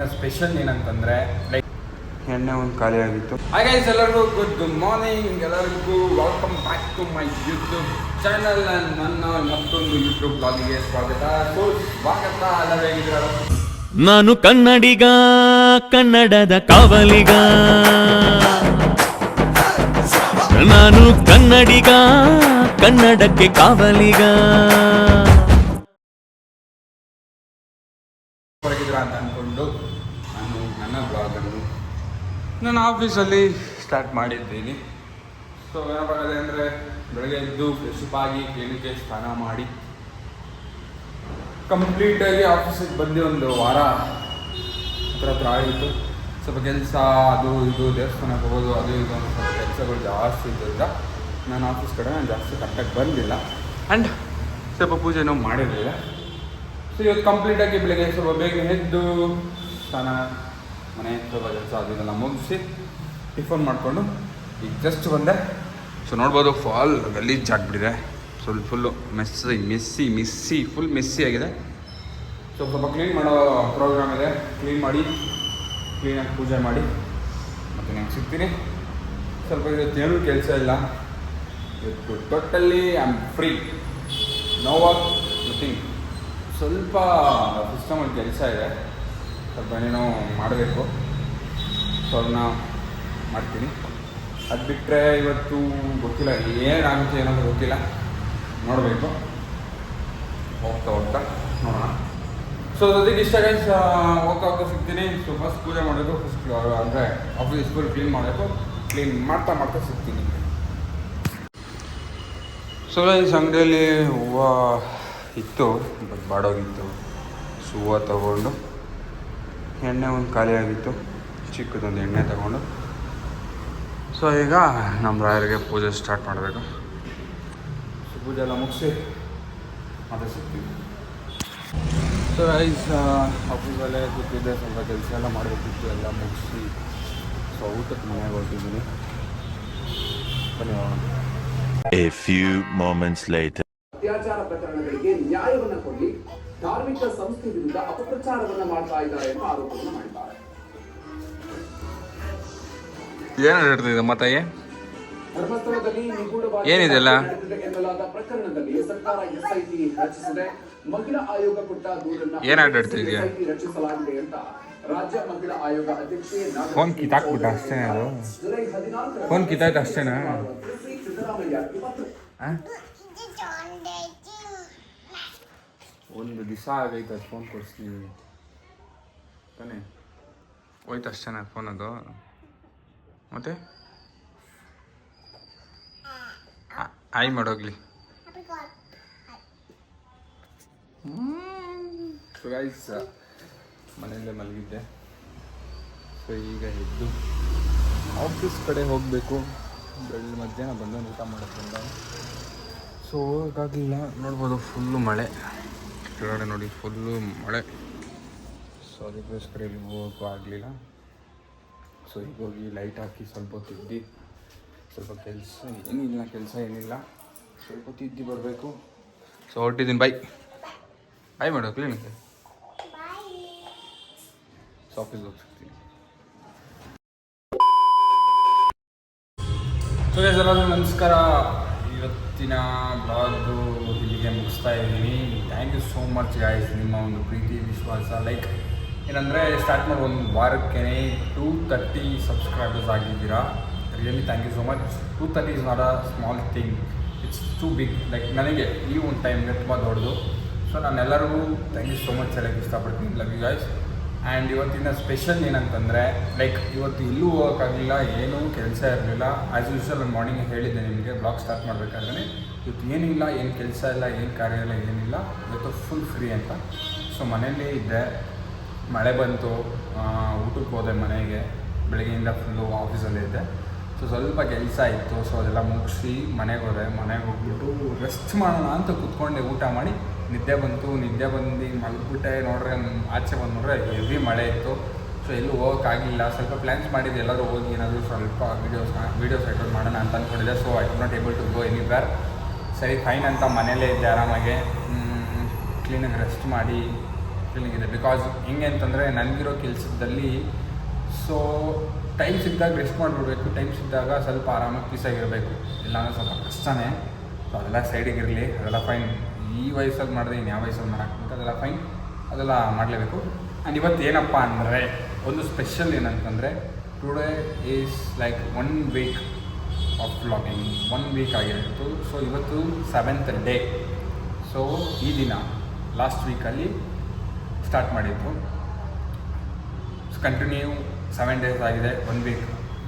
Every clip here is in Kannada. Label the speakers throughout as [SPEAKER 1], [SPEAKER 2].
[SPEAKER 1] ಸ್ಪೆಷಲ್ ಏನಂತಂದರೆ ಲೈಕ್
[SPEAKER 2] ಎಣ್ಣೆ ಒಂದು ಖಾಲಿ ಆಗಿತ್ತು.
[SPEAKER 1] ಹಾಯ್ ಗೈಸ್, ಎಲ್ಲರಿಗೂ ಗುಡ್ ಮಾರ್ನಿಂಗ್. ಎಲ್ಲರಿಗೂ welcome back to my YouTube channel. ನನ್ನ ಮತ್ತೊಂದು ಯೂಟ್ಯೂಬ್ ಬ್ಲಾಗಿಗೆ ಸ್ವಾಗತ. ಎಲ್ಲರೂ ಹೇಗಿದ್ದೀರ?
[SPEAKER 3] ನಾನು ಕನ್ನಡಿಗ, ಕನ್ನಡದ ಕಾವಲಿಗ. ನಾನು ಕನ್ನಡಿಗ, ಕನ್ನಡಕ್ಕೆ ಕಾವಲಿಗ.
[SPEAKER 1] ಹೊರಗಿದ್ರ ಅಂತ ಅಂದ್ಕೊಂಡು ನಾನು ನನ್ನ ಬ್ಲಾಗನ್ನು ನನ್ನ ಆಫೀಸಲ್ಲಿ ಸ್ಟಾರ್ಟ್ ಮಾಡಿದ್ದೀನಿ. ಸೊ ಏನಾಗದೆ ಅಂದರೆ ಬೆಳಗ್ಗೆ ಎದ್ದು ಫ್ರೆಶ್ ಆಗಿ ಕ್ಲಿನಿಕ್ಗೆ ಸ್ನಾನ ಮಾಡಿ ಕಂಪ್ಲೀಟಾಗಿ ಆಫೀಸಿಗೆ ಬಂದು ಒಂದು ವಾರ ಹತ್ರ ಆಯಿತು. ಸ್ವಲ್ಪ ಕೆಲಸ ಅದು ಇದು ದೇವಸ್ಥಾನಕ್ಕೆ ಹೋಗೋದು ಅದು ಇದು ಅಂತ ಸ್ವಲ್ಪ ಕೆಲಸಗಳು ಜಾಸ್ತಿ ಇದ್ದರಿಂದ ನಾನು ಆಫೀಸ್ ಕಡೆ ಜಾಸ್ತಿ ಕರೆಕ್ಟಾಗಿ ಬಂದಿಲ್ಲ ಆ್ಯಂಡ್ ಸ್ವಲ್ಪ ಪೂಜೆನೂ ಮಾಡಿರಲಿಲ್ಲ. ಸೊ ಇವತ್ತು ಕಂಪ್ಲೀಟಾಗಿ ಬೆಳಗ್ಗೆ ಸ್ವಲ್ಪ ಬೇಗ ಎದ್ದು ಸ್ನಾನ ಮನೆ ಸ್ವಲ್ಪ ಕೆಲಸ ಅದು ಇದೆಲ್ಲ ಮುಗಿಸಿ ಟಿಫನ್ ಮಾಡಿಕೊಂಡು ಈಗ ಜಸ್ಟ್ ಬಂದೆ. ಸೊ ನೋಡ್ಬೋದು ಫಾಲ್ ಗಲೀಜ್ ಆಗಿಬಿಟ್ಟಿದೆ. ಫುಲ್ಲು ಫುಲ್ ಮೆಸ್ಸಿ ಆಗಿದೆ. ಸೊ ಸ್ವಲ್ಪ ಕ್ಲೀನ್ ಮಾಡೋ ಪ್ರೋಗ್ರಾಮ್ ಇದೆ. ಕ್ಲೀನ್ ಮಾಡಿ ಕ್ಲೀನಾಗಿ ಪೂಜೆ ಮಾಡಿ ಮತ್ತು ನಾನು ಸಿಗ್ತೀನಿ. ಸ್ವಲ್ಪ ಇವತ್ತೇನೂ ಕೆಲಸ ಇಲ್ಲ. ಇವತ್ತು totally I am free, no work, nothing. ಸ್ವಲ್ಪ ಸಿಸ್ಟಮಲ್ಲಿ ಕೆಲಸ ಇದೆ, ಸ್ವಲ್ಪ ಏನೇನೋ ಮಾಡಬೇಕು. ಸೊ ಅದನ್ನ ಮಾಡ್ತೀನಿ. ಅದು ಬಿಟ್ಟರೆ ಇವತ್ತು ಗೊತ್ತಿಲ್ಲ ಏನಾಗುತ್ತೆ ಏನೋ ಗೊತ್ತಿಲ್ಲ, ನೋಡಬೇಕು ಹೋಗ್ತಾ ನೋಡೋಣ. ಸೊ ಅದಕ್ಕೆ ಇಷ್ಟ ಗೈಸ್, ಹೋಗ್ತಾ ಸಿಗ್ತೀನಿ. ಸೊ ಫಸ್ಟ್ ಪೂಜೆ ಮಾಡಬೇಕು, ಫಸ್ಟ್ ಅಂದರೆ ಆಫೀಸ್ ಫುಲ್ ಕ್ಲೀನ್ ಮಾಡಬೇಕು. ಕ್ಲೀನ್ ಮಾಡ್ತಾ ಸಿಗ್ತೀನಿ. ಸೊ ಗೈಸ್, ಅಂಗಡಿಯಲ್ಲಿ ಹೂವು ಇತ್ತು, ಬಟ್ ಬಾಡೋಗಿತ್ತು. ಸೊ ಹೂವು ತಗೊಂಡು ಎಣ್ಣೆ ಒಂದು ಖಾಲಿ ಆಗಿತ್ತು, ಚಿಕ್ಕದೊಂದು ಎಣ್ಣೆ ತಗೊಂಡು ಸೊ ಈಗ ನಮ್ಮ ರಾಯರಿಗೆ ಪೂಜೆ ಸ್ಟಾರ್ಟ್ ಮಾಡಬೇಕು. ಸೊ ಪೂಜೆ ಎಲ್ಲ ಮುಗಿಸಿ ಮತ್ತೆ ಸಿಗ್ತೀವಿ. ಸೊ ಗೈಸ್, ಆಫೀಸಲ್ಲೇ ಕೂತಿದ್ದೆ, ಸ್ವಲ್ಪ ಕೆಲಸ ಎಲ್ಲ ಮಾಡಬೇಕಿತ್ತು, ಎಲ್ಲ ಮುಗಿಸಿ ಸೊ ಊಟಕ್ಕೆ ಮನೆಗೆ ಹೊರಟಿದ್ದೀನಿ. ಬನ್ನಿ ಹೋಗೋಣ.
[SPEAKER 4] A few moments later.
[SPEAKER 5] ಅತ್ಯಾಚಾರ ಪ್ರಕರಣಗಳಿಗೆ ನ್ಯಾಯವನ್ನ ಕೊಡಿ, ಧಾರ್ಮಿಕ ಸಂಸ್ಥೆ ವಿರುದ್ಧ ಅಪಪ್ರಚಾರವನ್ನ ಮಾಡ್ತಾ ಇದ್ದಾರೆ ಎಂಬ ಆರೋಪವನ್ನು ಮಾಡಿದ್ದಾರೆ.
[SPEAKER 1] ಏನು ಹೇಳ್ತಿದ್ದೆ ಮಾತಾಯಿ?
[SPEAKER 5] ಧರ್ಮಸ್ಥಳದಲ್ಲಿ ನಿಗೂಢವಾಗಿ
[SPEAKER 1] ಏನಿದೆಲ್ಲ
[SPEAKER 5] ಎನ್ನಲಾದ ಪ್ರಕರಣದಲ್ಲಿ ಸರ್ಕಾರ ಎಸ್ಐಟಿ ರಚಿಸಿದೆ. ಮಹಿಳಾ ಆಯೋಗ ಕೊಟ್ಟ ದೂರನ್ನ ಎಸ್ಐಟಿ ರಚಿಸಲಾಗಿದೆ ಅಂತ ರಾಜ್ಯ ಮಹಿಳಾ ಆಯೋಗ ಅಧ್ಯಕ್ಷೆ
[SPEAKER 1] ಫೋನ್ ಕಿತ್ತಾಕ್ಬಿಟ್ಟ ಅಷ್ಟೇನೆ. ಅದು
[SPEAKER 5] ಜುಲೈ 14
[SPEAKER 1] ಫೋನ್ ಕಿತ್ತಾಯ್ತು ಅಷ್ಟೇನಾ?
[SPEAKER 5] ಸಿದ್ದರಾಮಯ್ಯ
[SPEAKER 1] ಒಂದು ದಿವಸ ಆಗೈತೆ ಅದು ಫೋನ್ ಕೊಡಿಸ್ತೀವಿ ತಾನೇ, ಹೋಯ್ತು ಅಷ್ಟೇನಾ ಫೋನ್? ಅದು ಮತ್ತೆ ಆಯ್ ಮಾಡೋಗ್ಲಿ. ಸೊ ಗೈಸ್, ಮನೆಯಲ್ಲೇ ಮಲಗಿದ್ದೆ. ಸೊ ಈಗ ಎದ್ದು ಆಫೀಸ್ ಕಡೆ ಹೋಗಬೇಕು. ಮಧ್ಯಾಹ್ನ ಬಂದು ಊಟ ಮಾಡೋದ್ರಿಂದ ಸೊ ಹೋಗೋಕ್ಕಾಗಲಿಲ್ಲ. ನೋಡ್ಬೋದು ಫುಲ್ಲು ಮಳೆ ಕೆಳಗಡೆ ನೋಡಿ, ಫುಲ್ಲು ಮಳೆ. ಸೊ ಅದಕ್ಕೋಸ್ಕರ ಇಲ್ಲಿ ಹೋಗೋಕ್ಕೂ ಆಗಲಿಲ್ಲ. ಸೊ ಈಗ ಹೋಗಿ ಲೈಟ್ ಹಾಕಿ ಸ್ವಲ್ಪ ಹೊತ್ತು ಇದ್ದು, ಸ್ವಲ್ಪ ಕೆಲಸ ಏನಿಲ್ಲ, ಸ್ವಲ್ಪ ಹೊತ್ತು ಇದ್ದು ಬರಬೇಕು. ಸೊ ಹೊರಟಿದ್ದೀನಿ. ಬಾಯ್ ಮಾಡೋ ಕ್ಲೀನಿಕ್ಕೆ. ಸೊ ಆಫೀಸ್ಗೆ ಹೋಗಿ ಸಿಗ್ತೀನಿ. ಸೊ ಎಲ್ಲರಿಗೂ ನಮಸ್ಕಾರ. ಇವತ್ತಿನ ಬ್ಲಾಗು ಇಲ್ಲಿಗೆ ಮುಗಿಸ್ತಾ ಇದ್ದೀನಿ. Thank you so much guys, ನಿಮ್ಮ ಒಂದು ಪ್ರೀತಿ ವಿಶ್ವಾಸ. ಲೈಕ್ ಏನಂದರೆ ಸ್ಟಾರ್ಟ್ ಮಾಡಿ ಒಂದು ವಾರಕ್ಕೆ 230 ಸಬ್ಸ್ಕ್ರೈಬರ್ಸ್ ಆಗಿದ್ದೀರಾ. Really thank you so much. 230 is not a small thing, it's too big. Like ನನಗೆ ಈ ಒಂದು ಟೈಮ್ಗೆ ತುಂಬ ದೊಡ್ಡದು. ಸೊ ನಾನೆಲ್ಲರಿಗೂ ಥ್ಯಾಂಕ್ ಯು ಸೋ ಮಚ್ ಹೇಳೋಕ್ಕೆ ಇಷ್ಟಪಡ್ತೀನಿ. Love you guys. ಆ್ಯಂಡ್ ಇವತ್ತಿನ ಸ್ಪೆಷಲ್ ಏನಂತಂದರೆ ಲೈಕ್ ಇವತ್ತು ಎಲ್ಲೂ ಹೋಗೋಕ್ಕಾಗಲಿಲ್ಲ, ಏನೂ ಕೆಲಸ ಇರಲಿಲ್ಲ. ಆ್ಯಸ್ ಯೂಶ್ವಲ್ ನಾನು ಮಾರ್ನಿಂಗ್ ಹೇಳಿದ್ದೆ ನಿಮಗೆ ಬ್ಲಾಗ್ ಸ್ಟಾರ್ಟ್ ಮಾಡಬೇಕಾದ್ರೆ, ಇವತ್ತು ಏನಿಲ್ಲ, ಏನು ಕೆಲಸ ಇಲ್ಲ, ಏನು ಕಾರ್ಯ ಇಲ್ಲ, ಏನಿಲ್ಲ, ಇವತ್ತು ಫುಲ್ ಫ್ರೀ ಅಂತ. ಸೊ ಮನೆಯಲ್ಲೇ ಇದ್ದೆ, ಮಳೆ ಬಂತು, ಊಟಕ್ಕೆ ಹೋದೆ ಮನೆಗೆ. ಬೆಳಗ್ಗೆಯಿಂದ ಫುಲ್ಲು ಆಫೀಸಲ್ಲೇ ಇದ್ದೆ. ಸೊ ಸ್ವಲ್ಪ ಕೆಲಸ ಇತ್ತು. ಸೊ ಅದೆಲ್ಲ ಮುಗಿಸಿ ಮನೆಗೆ ಹೋದೆ. ಮನೆಗೆ ಹೋಗ್ಬಿಟ್ಟು ರೆಸ್ಟ್ ಮಾಡೋಣ ಅಂತ ಕೂತ್ಕೊಂಡೆ. ಊಟ ಮಾಡಿ ನಿದ್ದೆ ಬಂದು ಮಲಗಿಬಿಟ್ಟೆ. ನೋಡ್ರೆ ಆಚೆ ಬಂದು ನೋಡ್ರೆ ಹೆವಿ ಮಳೆ ಇತ್ತು. ಸೊ ಎಲ್ಲೂ ಹೋಗೋಕ್ಕಾಗಲಿಲ್ಲ. ಸ್ವಲ್ಪ ಪ್ಲ್ಯಾನ್ಸ್ ಮಾಡಿದ್ದೆ ಎಲ್ಲರೂ ಹೋಗಿ ಏನಾದರೂ ಸ್ವಲ್ಪ ವೀಡಿಯೋಸ್ ರೆಕಾರ್ಡ್ ಮಾಡೋಣ ಅಂತ ಅಂದ್ಕೊಂಡಿದ್ದೆ. So I could not able to go anywhere. ಸರಿ ಫೈನ್ ಅಂತ ಮನೇಲೇ ಇದ್ದೆ ಆರಾಮಾಗೆ. ಕ್ಲೀನಾಗಿ ರೆಸ್ಟ್ ಮಾಡಿ ಫೀಲಿಂಗ್ ಇದೆ. ಬಿಕಾಸ್ ಹೆಂಗೆ ಅಂತಂದರೆ ನನಗಿರೋ ಕೆಲಸದಲ್ಲಿ ಸೊ ಟೈಮ್ ಸಿಕ್ಕಿದಾಗ ರೆಸ್ಟ್ ಮಾಡಿಬಿಡ್ಬೇಕು, ಟೈಮ್ ಸಿಕ್ಕಿದಾಗ ಸ್ವಲ್ಪ ಆರಾಮಾಗಿ ಪೀಸಾಗಿರಬೇಕು, ಇಲ್ಲಾಂದರೆ ಸ್ವಲ್ಪ ಕಷ್ಟನೇ. ಸೊ ಅದೆಲ್ಲ ಸೈಡಿಗಿರಲಿ, ಅದೆಲ್ಲ ಫೈನ್. ಈ ವಯಸ್ಸಲ್ಲಿ ಮಾಡಿದೆ ಇನ್ನು ಯಾವ ವಯಸ್ಸಲ್ಲಿ ಮಾಡೋಕ್ಕಿಂತ ಅದೆಲ್ಲ ಫೈನ್, ಅದೆಲ್ಲ ಮಾಡಲೇಬೇಕು. ಆ್ಯಂಡ್ ಇವತ್ತು ಏನಪ್ಪ ಅಂದರೆ ಒಂದು ಸ್ಪೆಷಲ್ ಏನಂತಂದರೆ today is like 1 week of vlogging, 1 week ಆಗಿತ್ತು. ಸೊ ಇವತ್ತು 7th ಡೇ. ಸೊ ಈ ದಿನ ಲಾಸ್ಟ್ ವೀಕಲ್ಲಿ ಸ್ಟಾರ್ಟ್ ಮಾಡಿದ್ದು. ಸೊ ಕಂಟಿನ್ಯೂ 7 ಡೇಸ್ ಆಗಿದೆ, 1 week.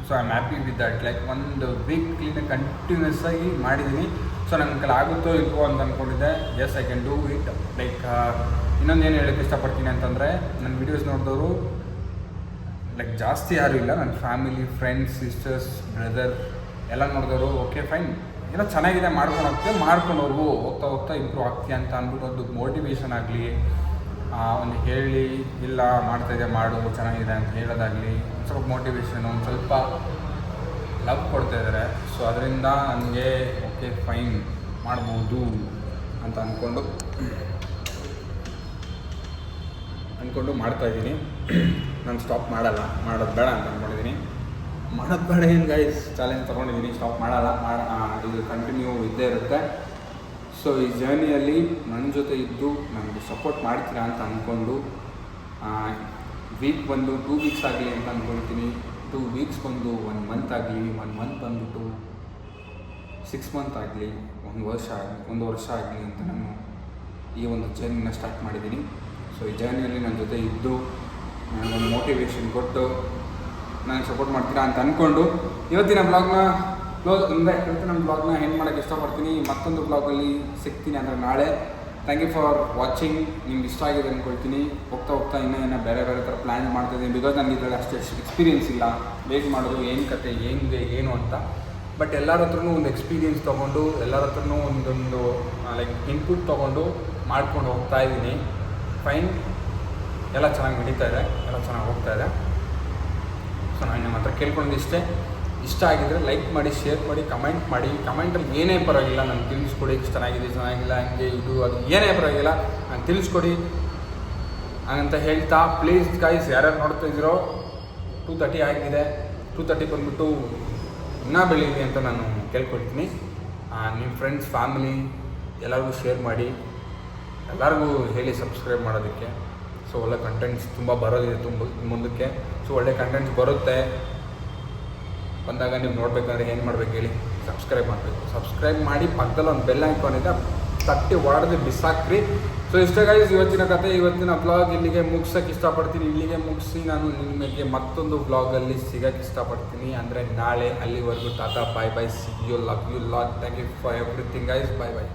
[SPEAKER 1] So I am happy with that. Like 1 week ಕ್ಲೀನಾಗಿ ಕಂಟಿನ್ಯೂಸ್ ಆಗಿ ಮಾಡಿದ್ದೀನಿ. ಸೊ ನನ್ನ ಕೈಲಿ ಆಗುತ್ತೋ ಇಲ್ವೋ ಅಂತ ಅಂದ್ಕೊಂಡಿದ್ದೆ. Yes, I can do it. Like ಇನ್ನೊಂದೇನು ಹೇಳೋಕ್ಕೆ ಇಷ್ಟಪಡ್ತೀನಿ ಅಂತಂದರೆ, ನನ್ನ ವೀಡಿಯೋಸ್ ನೋಡಿದವರು ಲೈಕ್ ಜಾಸ್ತಿ ಯಾರೂ ಇಲ್ಲ, ನನ್ನ ಫ್ಯಾಮಿಲಿ, ಫ್ರೆಂಡ್ಸ್, ಸಿಸ್ಟರ್ಸ್, ಬ್ರದರ್ ಎಲ್ಲ ನೋಡಿದವರು ಓಕೆ ಫೈನ್, ಏನೋ ಚೆನ್ನಾಗಿದೆ, ಮಾಡ್ಕೊಂಡು ಹೋಗ್ತೀವಿ, ಮಾಡ್ಕೊಂಡು ಹೋಗ್ತಾ ಹೋಗ್ತಾ ಇಂಪ್ರೂವ್ ಆಗ್ತೀಯ ಅಂತ ಅಂದ್ಬಿಟ್ಟು ಒಂದು ಮೋಟಿವೇಶನ್ ಆಗಲಿ, ಒಂದು ಹೇಳಿ ಇಲ್ಲ ಮಾಡ್ತಾಯಿದ್ದೆ ಮಾಡು ಚೆನ್ನಾಗಿದೆ ಅಂತ ಹೇಳೋದಾಗಲಿ, ಒಂದು ಸ್ವಲ್ಪ ಮೋಟಿವೇಶನ್, ಒಂದು ಸ್ವಲ್ಪ ಲವ್ ಕೊಡ್ತಾಯಿದ್ದಾರೆ. ಸೊ ಅದರಿಂದ ನನಗೆ ಓಕೆ ಫೈನ್ ಮಾಡ್ಬೋದು ಅಂತ ಅಂದ್ಕೊಂಡು ಮಾಡ್ತಾಯಿದ್ದೀನಿ. ನಾನು ಸ್ಟಾಪ್ ಮಾಡೋದು ಬೇಡ ಅಂತ ಅಂದ್ಕೊಂಡಿದ್ದೀನಿ. ಮಾಡೋದು ಬೇಡ ಏನು ಗೈಸ್, ಚಾಲೆಂಜ್ ತೊಗೊಂಡಿದ್ದೀನಿ, ಸ್ಟಾಪ್ ಮಾಡಲ್ಲ, ಇದು ಕಂಟಿನ್ಯೂ ಇದ್ದೇ ಇರುತ್ತೆ. ಸೊ ಈ ಜರ್ನಿಯಲ್ಲಿ ನನ್ನ ಜೊತೆ ಇದ್ದು ನನಗೆ ಸಪೋರ್ಟ್ ಮಾಡ್ತೀರಾ ಅಂತ ಅಂದ್ಕೊಂಡು ವೀಕ್ ಬಂದು 2 ವೀಕ್ಸ್ ಆಗಲಿ ಅಂತ ಅಂದ್ಕೊಳ್ತೀನಿ. 2 ವೀಕ್ಸ್ ಬಂದು 1 ಮಂತ್ ಆಗಲಿ, 1 ಮಂತ್ ಬಂದುಬಿಟ್ಟು 6 ಮಂತ್ ಆಗಲಿ, 1 ವರ್ಷ ಆಗಲಿ ಅಂತ ನಾನು ಈ ಒಂದು ಜರ್ನಿನ ಸ್ಟಾರ್ಟ್ ಮಾಡಿದ್ದೀನಿ. ಸೊ ಈ ಜರ್ನಿಯಲ್ಲಿ ನನ್ನ ಜೊತೆ ಇದ್ದು ನನಗೊಂದು ಮೋಟಿವೇಶನ್ ಕೊಟ್ಟು ನನಗೆ ಸಪೋರ್ಟ್ ಮಾಡ್ತೀರಾ ಅಂತ ಅಂದ್ಕೊಂಡು ಇವತ್ತಿನ ಬ್ಲಾಗ್ನ ಇವತ್ತಿನ ಬ್ಲಾಗ್ನ ಹೆಂಗೆ ಮಾಡೋಕ್ಕೆ ಇಷ್ಟಪಡ್ತೀನಿ. ಮತ್ತೊಂದು ಬ್ಲಾಗಲ್ಲಿ ಸಿಗ್ತೀನಿ ಅಂದರೆ ನಾಳೆ. Thank you for watching. ನಿಮ್ಗೆ ಇಷ್ಟ ಆಗಿದೆ ಅಂದ್ಕೊಳ್ತೀನಿ. ಹೋಗ್ತಾ ಇನ್ನೂ ಬೇರೆ ಥರ ಪ್ಲ್ಯಾನ್ ಮಾಡ್ತಾಯಿದ್ದೀನಿ. ಬಿಕಾಸ್ ನನಗೆ ಇದರಲ್ಲಿ ಅಷ್ಟು ಎಕ್ಸ್ಪೀರಿಯೆನ್ಸ್ ಇಲ್ಲ, ವೇಟ್ ಮಾಡೋದು ಏನು ಕತೆ ಏನು ಅಂತ. ಬಟ್ ಎಲ್ಲರ ಹತ್ರನೂ ಒಂದು ಎಕ್ಸ್ಪೀರಿಯೆನ್ಸ್ ತೊಗೊಂಡು, ಎಲ್ಲರ ಹತ್ರನೂ ಒಂದೊಂದು ಲೈಕ್ ಇನ್ಪುಟ್ ತೊಗೊಂಡು ಮಾಡ್ಕೊಂಡು ಹೋಗ್ತಾಯಿದ್ದೀನಿ. ಫೈನ್, ಎಲ್ಲ ಚೆನ್ನಾಗಿ ನಡೀತಾ ಇದೆ, ಎಲ್ಲ ಚೆನ್ನಾಗಿ ಹೋಗ್ತಾಯಿದೆ. ಸೊ ನಾನು ನಿಮ್ಮ ಹತ್ರ ಕೇಳ್ಕೊಂಡಿಷ್ಟೇ. ಇಷ್ಟ ಆಗಿದ್ದರೆ ಲೈಕ್ ಮಾಡಿ, ಶೇರ್ ಮಾಡಿ, ಕಮೆಂಟ್ ಮಾಡಿ. ಕಮೆಂಟಲ್ಲಿ ಏನೇ ಪರವಾಗಿಲ್ಲ ನಾನು ತಿಳಿಸ್ಕೊಡಿ. ಚೆನ್ನಾಗಿದೆ, ಚೆನ್ನಾಗಿಲ್ಲ, ಹಂಗೆ ಇದು ಅದು ಏನೇ ಪರವಾಗಿಲ್ಲ ನಾನು ತಿಳಿಸ್ಕೊಡಿ ಅಂತ ಹೇಳ್ತಾ, ಪ್ಲೀಸ್ ಗೈಸ್ ಯಾರ್ಯಾರು ನೋಡ್ತಾ ಇದ್ದೀರೋ 230 ಆಗಿದೆ, 230 ಬಂದುಬಿಟ್ಟು ಇನ್ನೂ ಬೆಳೀಲಿ ಅಂತ ನಾನು ಕೇಳ್ಕೊಳ್ತೀನಿ. ನಿಮ್ಮ ಫ್ರೆಂಡ್ಸ್, ಫ್ಯಾಮಿಲಿ ಎಲ್ಲರಿಗೂ ಶೇರ್ ಮಾಡಿ, ಎಲ್ಲರಿಗೂ ಹೇಳಿ ಸಬ್ಸ್ಕ್ರೈಬ್ ಮಾಡೋದಕ್ಕೆ. ಸೊ ಒಳ್ಳೆ ಕಂಟೆಂಟ್ಸ್ ತುಂಬ ಬರೋದಿದೆ ಮುಂದಕ್ಕೆ. ಸೊ ಒಳ್ಳೆ ಕಂಟೆಂಟ್ಸ್ ಬರುತ್ತೆ. ಬಂದಾಗ ನೀವು ನೋಡಬೇಕಂದ್ರೆ ಏನು ಮಾಡಬೇಕು ಹೇಳಿ, ಸಬ್ಸ್ಕ್ರೈಬ್ ಮಾಡಬೇಕು. ಸಬ್ಸ್ಕ್ರೈಬ್ ಮಾಡಿ ಪಕ್ಕದಲ್ಲಿ ಒಂದು ಬೆಲ್ ಐಕಾನ್ ಇದೆ, ತಟ್ಟಿ ಹೊಡೆದು ಬಿಸಾಕ್ರಿ. ಸೊ ಇಷ್ಟೇ ಗೈಸ್ ಇವತ್ತಿನ ಕತೆ, ಇವತ್ತಿನ ಬ್ಲಾಗ್ ಇಲ್ಲಿಗೆ ಮುಗ್ಸೋಕ್ಕೆ ಇಷ್ಟಪಡ್ತೀನಿ. ಇಲ್ಲಿಗೆ ಮುಗಿಸಿ ನಾನು ನಿಮಗೆ ಮತ್ತೊಂದು ಬ್ಲಾಗಲ್ಲಿ ಸಿಗೋಕ್ಕೆ ಇಷ್ಟಪಡ್ತೀನಿ, ಅಂದರೆ ನಾಳೆ. ಅಲ್ಲಿವರೆಗೂ tata, bye bye, see you, love you lot, thank you for everything guys, bye bye.